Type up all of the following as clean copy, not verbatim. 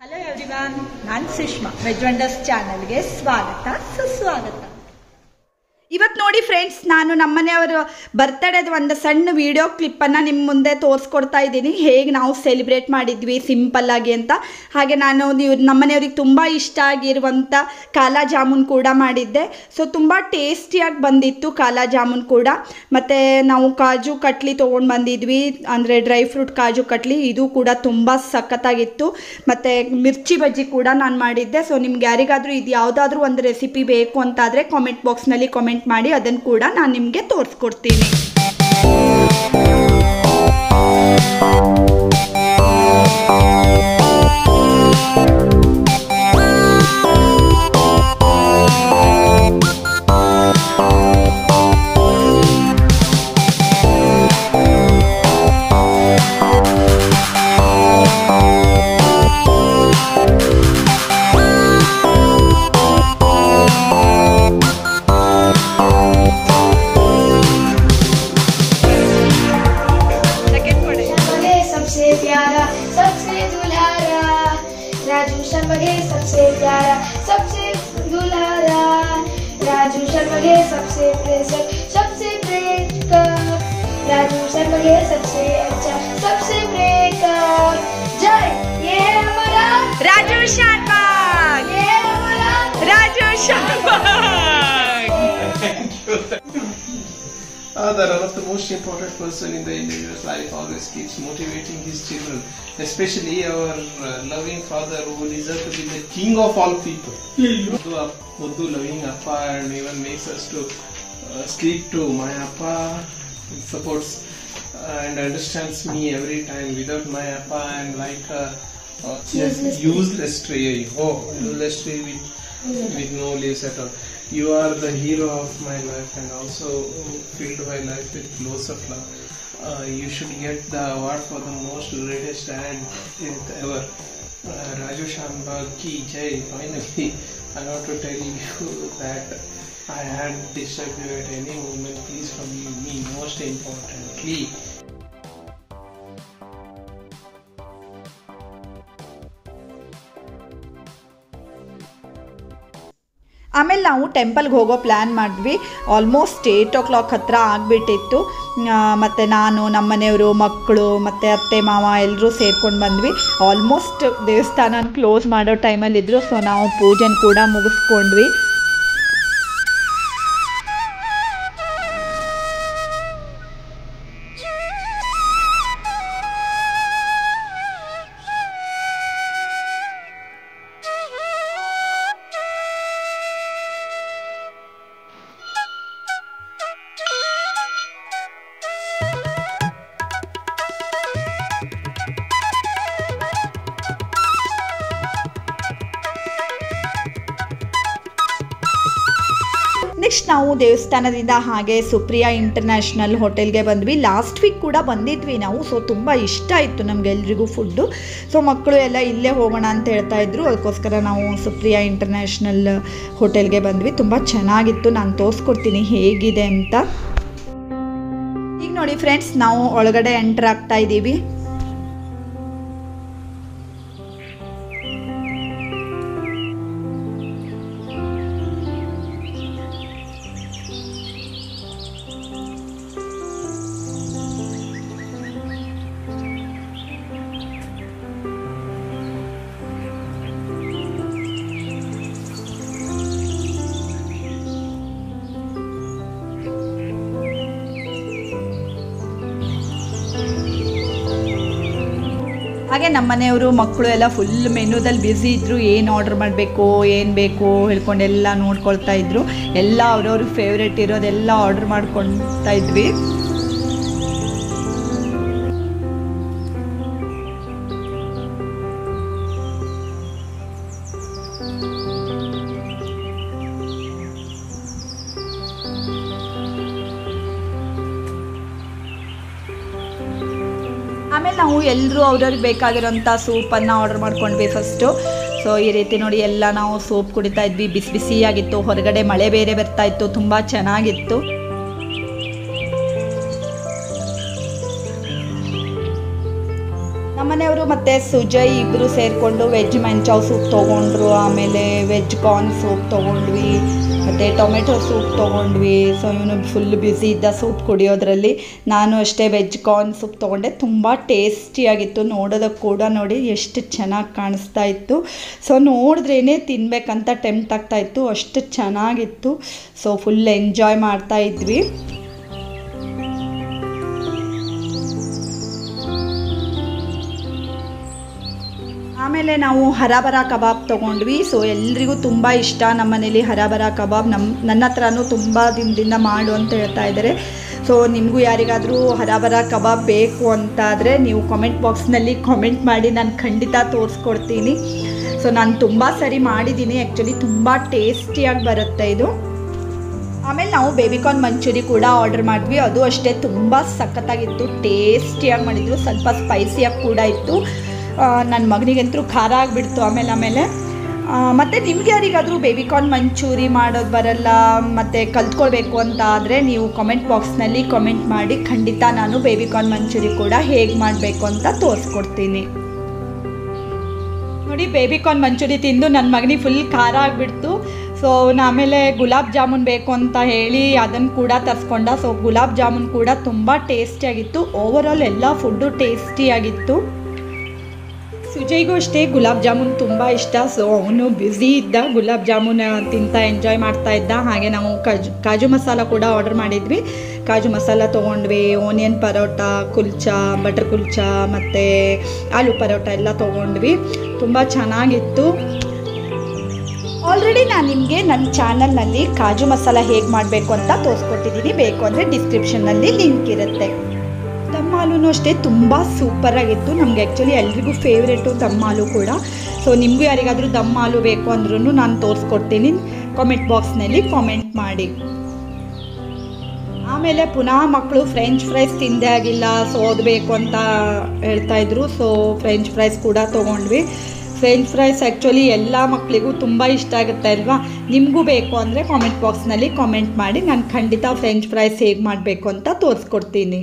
Hello everyone, ನಾನು Sushma. Veg wonders ಚಾನಲ್ಗೆ ಸ್ವಾಗತ ಸುಸ್ವಾಗತ. ಇವತ್ತು ನೋಡಿ ಫ್ರೆಂಡ್ಸ್, ನಾನು ನಮ್ಮನೆಯವರ ಬರ್ತಡೇದ ಒಂದು ಸಣ್ಣ ವಿಡಿಯೋ ಕ್ಲಿಪ್ಪನ್ನು ನಿಮ್ಮ ಮುಂದೆ ತೋರಿಸ್ಕೊಡ್ತಾ ಇದ್ದೀನಿ. ಹೇಗೆ ನಾವು ಸೆಲೆಬ್ರೇಟ್ ಮಾಡಿದ್ವಿ ಸಿಂಪಲ್ಲಾಗಿ ಅಂತ. ಹಾಗೆ ನಾನು ನಮ್ಮನೆಯವ್ರಿಗೆ ತುಂಬ ಇಷ್ಟ ಆಗಿರುವಂಥ ಕಾಲಾ ಜಾಮೂನ್ ಕೂಡ ಮಾಡಿದ್ದೆ. ಸೊ ತುಂಬ ಟೇಸ್ಟಿಯಾಗಿ ಬಂದಿತ್ತು ಕಾಲಾ ಜಾಮೂನ್ ಕೂಡ. ಮತ್ತು ನಾವು ಕಾಜು ಕಟ್ಲಿ ತೊಗೊಂಡು ಬಂದಿದ್ವಿ, ಅಂದರೆ ಡ್ರೈ ಫ್ರೂಟ್ ಕಾಜು ಕಟ್ಲಿ. ಇದು ಕೂಡ ತುಂಬ ಸಖತ್ತಾಗಿತ್ತು. ಮತ್ತು ಮಿರ್ಚಿ ಬಜ್ಜಿ ಕೂಡ ನಾನು ಮಾಡಿದ್ದೆ. ಸೊ ನಿಮ್ಗೆ ಯಾರಿಗಾದರೂ ಇದು ಯಾವುದಾದ್ರೂ ಒಂದು ರೆಸಿಪಿ ಬೇಕು ಅಂತಾದರೆ ಕಾಮೆಂಟ್ ಬಾಕ್ಸ್ನಲ್ಲಿ ಕಾಮೆಂಟ್ ಮಾಡಿ, ಅದನ್ನು ಕೂಡ ನಾನು ನಿಮಗೆ ತೋರಿಸ್ಕೊಡ್ತೀನಿ. सबसे प्यारा सबसे दुलारा राजू शर्मा के सबसे प्रेसर सबसे ब्रेकर राजू शर्मा के सबसे अच्छा सबसे ब्रेकर जय ये हमारा राजू शर्मा, ये हमारा Raju Sharma. That one of the most important person in the individual's life always keeps motivating his children, especially our loving father who deserves to be the king of all people. Muddu loving Appa and even makes us to speak to my Appa, supports and understands me every time. Without my Appa and like useless tree, useless tree with no leaves at all. You are the hero of my life and also filled my life with loads of love. You should get the award for the most greatest dad ever. Raju Sharma ki jai. Finally, I want to tell you that I had disturbed you at any moment. Please forgive me. Most importantly, ಆಮೇಲೆ ನಾವು ಟೆಂಪಲ್ಗೆ ಹೋಗೋ plan ಮಾಡಿದ್ವಿ. Almost 8 o'clock ಹತ್ರ ಆಗಿಬಿಟ್ಟಿತ್ತು. ಮತ್ತು ನಾನು, ನಮ್ಮನೆಯವರು, ಮಕ್ಕಳು ಮತ್ತು ಅತ್ತೆ ಮಾವ ಎಲ್ಲರೂ ಸೇರ್ಕೊಂಡು ಬಂದ್ವಿ. ಆಲ್ಮೋಸ್ಟ್ ದೇವಸ್ಥಾನ ಕ್ಲೋಸ್ ಮಾಡೋ ಟೈಮಲ್ಲಿದ್ದರು. ಸೊ ನಾವು ಪೂಜೆನ ಕೂಡ ಮುಗಿಸ್ಕೊಂಡ್ವಿ. ನೆಕ್ಸ್ಟ್ ನಾವು ದೇವಸ್ಥಾನದಿಂದ ಹಾಗೆ ಸುಪ್ರಿಯಾ ಇಂಟರ್ನ್ಯಾಷನಲ್ ಹೋಟೆಲ್ಗೆ ಬಂದ್ವಿ. ಲಾಸ್ಟ್ ವೀಕ್ ಕೂಡ ಬಂದಿದ್ವಿ ನಾವು. ಸೊ ತುಂಬ ಇಷ್ಟ ಆಯಿತು ನಮಗೆಲ್ರಿಗೂ ಫುಡ್ಡು. ಸೊ ಮಕ್ಕಳು ಎಲ್ಲ ಇಲ್ಲೇ ಹೋಗೋಣ ಅಂತ ಹೇಳ್ತಾಯಿದ್ರು. ಅದಕ್ಕೋಸ್ಕರ ನಾವು ಸುಪ್ರಿಯಾ ಇಂಟರ್ನ್ಯಾಷನಲ್ ಹೋಟೆಲ್ಗೆ ಬಂದ್ವಿ. ತುಂಬ ಚೆನ್ನಾಗಿತ್ತು. ನಾನು ತೋರಿಸ್ಕೊಡ್ತೀನಿ ಹೇಗಿದೆ ಅಂತ. ಈಗ ನೋಡಿ ಫ್ರೆಂಡ್ಸ್, ನಾವು ಒಳಗಡೆ ಎಂಟರ್ ಆಗ್ತಾ ಇದ್ದೀವಿ. ಹಾಗೆ ನಮ್ಮನೆಯವರು ಮಕ್ಕಳು ಎಲ್ಲ ಫುಲ್ ಮೆನುದಲ್ಲಿ ಬ್ಯುಸಿ ಇದ್ದರು. ಏನು ಆರ್ಡರ್ ಮಾಡಬೇಕು, ಏನು ಬೇಕು ಹೇಳ್ಕೊಂಡೆಲ್ಲ ನೋಡ್ಕೊಳ್ತಾ ಇದ್ರು. ಎಲ್ಲ ಅವ್ರವ್ರ ಫೇವ್ರೇಟ್ ಇರೋದೆಲ್ಲ ಆರ್ಡರ್ ಮಾಡ್ಕೊಳ್ತಾ ಇದ್ವಿ. ಆಮೇಲೆ ನಾವು ಎಲ್ಲರೂ ಅವ್ರವ್ರಿಗೆ ಬೇಕಾಗಿರೋಂಥ ಸೂಪನ್ನು ಆರ್ಡರ್ ಮಾಡ್ಕೊಂಡ್ವಿ ಫಸ್ಟು. ಸೊ ಈ ರೀತಿ ನೋಡಿ ಎಲ್ಲ ನಾವು ಸೂಪ್ ಕುಡಿತಾ ಇದ್ವಿ. ಬಿಸಿ ಬಿಸಿಯಾಗಿತ್ತು. ಹೊರಗಡೆ ಮಳೆ ಬೇರೆ ಬರ್ತಾ ಇತ್ತು. ತುಂಬ ಚೆನ್ನಾಗಿತ್ತು. ನಮ್ಮನೆಯವರು ಮತ್ತು ಸುಜಯ್ ಇಬ್ಬರು ಸೇರಿಕೊಂಡು ವೆಜ್ ಮಂಚಾವ್ ಸೂಪ್ ತೊಗೊಂಡ್ರು, ಆಮೇಲೆ ವೆಜ್ ಕಾರ್ನ್ ಸೂಪ್ ತೊಗೊಂಡ್ವಿ, ಮತ್ತು ಟೊಮೆಟೊ ಸೂಪ್ ತೊಗೊಂಡ್ವಿ. ಸೊ ಇವನು ಫುಲ್ ಬ್ಯುಸಿ ಇದ್ದ ಸೂಪ್ ಕುಡಿಯೋದ್ರಲ್ಲಿ. ನಾನು ಅಷ್ಟೇ ವೆಜ್ ಕಾರ್ನ್ ಸೂಪ್ ತೊಗೊಂಡೆ. ತುಂಬ ಟೇಸ್ಟಿಯಾಗಿತ್ತು. ನೋಡೋದಕ್ಕೆ ಕೂಡ ನೋಡಿ ಎಷ್ಟು ಚೆನ್ನಾಗಿ ಕಾಣಿಸ್ತಾ ಇತ್ತು. ಸೊ ನೋಡಿದ್ರೇ ತಿನ್ನಬೇಕಂತ ಟೆಂಪ್ಟ್ ಆಗ್ತಾಯಿತ್ತು, ಅಷ್ಟು ಚೆನ್ನಾಗಿತ್ತು. ಸೊ ಫುಲ್ ಎಂಜಾಯ್ ಮಾಡ್ತಾ ಇದ್ವಿ. ಆಮೇಲೆ ನಾವು ಹರಾಬರ ಕಬಾಬ್ ತೊಗೊಂಡ್ವಿ. ಸೊ ಎಲ್ರಿಗೂ ತುಂಬ ಇಷ್ಟ ನಮ್ಮ ಮನೇಲಿ ಹರಾಬರ ಕಬಾಬ್. ನನ್ನ ಹತ್ರನೂ ತುಂಬ ದಿನದಿಂದ ಮಾಡು ಅಂತ ಹೇಳ್ತಾ ಇದ್ದಾರೆ. ಸೊ ನಿಮಗೂ ಯಾರಿಗಾದರೂ ಹರಾಬರ ಕಬಾಬ್ ಬೇಕು ಅಂತಾದರೆ ನೀವು ಕಾಮೆಂಟ್ ಬಾಕ್ಸ್ನಲ್ಲಿ ಕಾಮೆಂಟ್ ಮಾಡಿ, ನಾನು ಖಂಡಿತ ತೋರಿಸ್ಕೊಡ್ತೀನಿ. ಸೊ ನಾನು ತುಂಬ ಸರಿ ಮಾಡಿದ್ದೀನಿ. ಆ್ಯಕ್ಚುಲಿ ತುಂಬ ಟೇಸ್ಟಿಯಾಗಿ ಬರುತ್ತೆ ಇದು. ಆಮೇಲೆ ನಾವು ಬೇಬಿಕಾರ್ನ್ ಮಂಚೂರಿ ಕೂಡ ಆರ್ಡರ್ ಮಾಡಿದ್ವಿ. ಅದು ಅಷ್ಟೇ ತುಂಬ ಸಖತ್ತಾಗಿತ್ತು, ಟೇಸ್ಟಿಯಾಗಿ ಮಾಡಿದ್ರು. ಸ್ವಲ್ಪ ಸ್ಪೈಸಿಯಾಗಿ ಕೂಡ ಇತ್ತು. ನನ್ನ ಮಗನಿಗಂತೂ ಖಾರ ಆಗಿಬಿಡ್ತು ಆಮೇಲೆ. ಮತ್ತು ನಿಮ್ಗೆ ಯಾರಿಗಾದರೂ ಬೇಬಿಕಾರ್ನ್ ಮಂಚೂರಿ ಮಾಡೋದು ಬರಲ್ಲ ಮತ್ತು ಕಲ್ತ್ಕೊಳ್ಬೇಕು ಅಂತ ಆದರೆ ನೀವು ಕಾಮೆಂಟ್ ಬಾಕ್ಸ್ನಲ್ಲಿ ಕಾಮೆಂಟ್ ಮಾಡಿ, ಖಂಡಿತ ನಾನು ಬೇಬಿಕಾರ್ನ್ ಮಂಚೂರಿ ಕೂಡ ಹೇಗೆ ಮಾಡಬೇಕು ಅಂತ ತೋರಿಸ್ಕೊಡ್ತೀನಿ. ನೋಡಿ, ಬೇಬಿಕಾರ್ನ್ ಮಂಚೂರಿ ತಿಂದು ನನ್ನ ಮಗನಿಗೆ ಫುಲ್ ಖಾರ ಆಗಿಬಿಡ್ತು. ಸೊ ಆಮೇಲೆ ಗುಲಾಬ್ ಜಾಮೂನ್ ಬೇಕು ಅಂತ ಹೇಳಿ ಅದನ್ನು ಕೂಡ ತರಿಸ್ಕೊಂಡ. ಸೊ ಗುಲಾಬ್ ಜಾಮೂನ್ ಕೂಡ ತುಂಬ ಟೇಸ್ಟಿಯಾಗಿತ್ತು. ಓವರಾಲ್ ಎಲ್ಲ ಫುಡ್ಡು ಟೇಸ್ಟಿಯಾಗಿತ್ತು. ಸುಜಯ್ಗೂ ಅಷ್ಟೇ ಗುಲಾಬ್ ಜಾಮೂನ್ ತುಂಬ ಇಷ್ಟ. ಸೊ ಅವನು ಬ್ಯುಸಿ ಇದ್ದ, ಗುಲಾಬ್ ಜಾಮೂನ್ ತಿಂತ ಎಂಜಾಯ್ ಮಾಡ್ತಾ ಇದ್ದ. ಹಾಗೆ ನಾವು ಕಾಜು ಮಸಾಲ ಕೂಡ ಆರ್ಡರ್ ಮಾಡಿದ್ವಿ. ಕಾಜು ಮಸಾಲ ತೊಗೊಂಡ್ವಿ, ಓನಿಯನ್ ಪರೋಟ, ಕುಲ್ಚಾ, ಬಟರ್ ಕುಲ್ಚಾ ಮತ್ತು ಆಲೂ ಪರೋಟ ಎಲ್ಲ ತೊಗೊಂಡ್ವಿ. ತುಂಬ ಚೆನ್ನಾಗಿತ್ತು. ಆಲ್ರೆಡಿ ನಾನು ನಿಮಗೆ ನನ್ನ ಚಾನಲ್ನಲ್ಲಿ ಕಾಜು ಮಸಾಲ ಹೇಗೆ ಮಾಡಬೇಕು ಅಂತ ತೋರಿಸ್ಕೊಟ್ಟಿದ್ದೀನಿ. ಬೇಕು ಅಂದರೆ ಡಿಸ್ಕ್ರಿಪ್ಷನ್ನಲ್ಲಿ ಲಿಂಕ್ ಇರುತ್ತೆ. ದಮ್ ಹಾಲೂ ಅಷ್ಟೇ ತುಂಬ ಸೂಪರಾಗಿತ್ತು. ನಮಗೆ ಆ್ಯಕ್ಚುಲಿ ಎಲ್ರಿಗೂ ಫೇವ್ರೇಟು ದಮ್ ಹಾಲು ಕೂಡ. ಸೊ ನಿಮಗೂ ಯಾರಿಗಾದರೂ ದಮ್ ಹಾಲು ಬೇಕು ಅಂದ್ರೂ ನಾನು ತೋರಿಸ್ಕೊಡ್ತೀನಿ. ಕಾಮೆಂಟ್ ಬಾಕ್ಸ್ನಲ್ಲಿ ಕಾಮೆಂಟ್ ಮಾಡಿ. ಆಮೇಲೆ ಪುನಃ ಮಕ್ಕಳು ಫ್ರೆಂಚ್ ಫ್ರೈಸ್ ತಿಂದೇ ಆಗಿಲ್ಲ, ಸೊ ಅದು ಬೇಕು ಅಂತ ಹೇಳ್ತಾಯಿದ್ರು. ಸೊ ಫ್ರೆಂಚ್ ಫ್ರೈಸ್ ಕೂಡ ತೊಗೊಂಡ್ವಿ. ಫ್ರೆಂಚ್ ಫ್ರೈಸ್ ಆ್ಯಕ್ಚುಲಿ ಎಲ್ಲ ಮಕ್ಕಳಿಗೂ ತುಂಬ ಇಷ್ಟ ಆಗುತ್ತೆ ಅಲ್ವಾ. ನಿಮಗೂ ಬೇಕು ಅಂದರೆ ಕಾಮೆಂಟ್ ಬಾಕ್ಸ್ನಲ್ಲಿ ಕಾಮೆಂಟ್ ಮಾಡಿ, ನಾನು ಖಂಡಿತ ಫ್ರೆಂಚ್ ಫ್ರೈಸ್ ಹೇಗೆ ಮಾಡಬೇಕು ಅಂತ ತೋರಿಸ್ಕೊಡ್ತೀನಿ.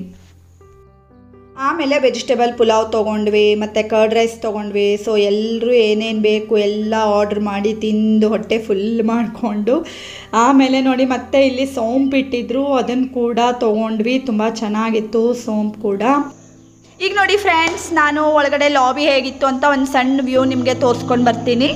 ಆಮೇಲೆ ವೆಜಿಟೇಬಲ್ ಪುಲಾವ್ ತೊಗೊಂಡ್ವಿ ಮತ್ತು ಕರ್ಡ್ ರೈಸ್ ತೊಗೊಂಡ್ವಿ. ಸೊ ಎಲ್ಲರೂ ಏನೇನು ಬೇಕು ಎಲ್ಲ ಆರ್ಡ್ರ್ ಮಾಡಿ ತಿಂದು ಹೊಟ್ಟೆ ಫುಲ್ ಮಾಡಿಕೊಂಡು ಆಮೇಲೆ ನೋಡಿ ಮತ್ತೆ ಇಲ್ಲಿ ಸೋಂಪು ಇಟ್ಟಿದ್ರು, ಅದನ್ನು ಕೂಡ ತೊಗೊಂಡ್ವಿ. ತುಂಬ ಚೆನ್ನಾಗಿತ್ತು ಸೋಂಪು ಕೂಡ. ಈಗ ನೋಡಿ ಫ್ರೆಂಡ್ಸ್, ನಾನು ಒಳಗಡೆ ಲಾಬಿ ಹೇಗಿತ್ತು ಅಂತ ಒಂದು ಸಣ್ಣ ವ್ಯೂ ನಿಮಗೆ ತೋರಿಸ್ಕೊಂಡು ಬರ್ತೀನಿ.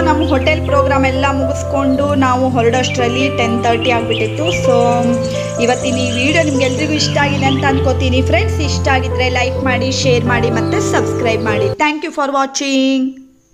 ನಮ್ಮ ಹೋಟೆಲ್ ಪ್ರೋಗ್ರಾಮ್ ಎಲ್ಲ ಮುಗಿಸ್ಕೊಂಡು ನಾವು ಹೊರಡೋಷ್ಟರಲ್ಲಿ 10:30 ಆಗಿಬಿಟ್ಟಿತ್ತು. ಸೊ ಇವತ್ತಿನ ಈ ವಿಡಿಯೋ ನಿಮ್ಗೆಲ್ರಿಗೂ ಇಷ್ಟ ಆಗಿದೆ ಅಂತ ಅನ್ಕೋತೀನಿ ಫ್ರೆಂಡ್ಸ್. ಇಷ್ಟ ಆಗಿದ್ರೆ ಲೈಕ್ ಮಾಡಿ, ಶೇರ್ ಮಾಡಿ ಮತ್ತು ಸಬ್ಸ್ಕ್ರೈಬ್ ಮಾಡಿ. Thank you for watching.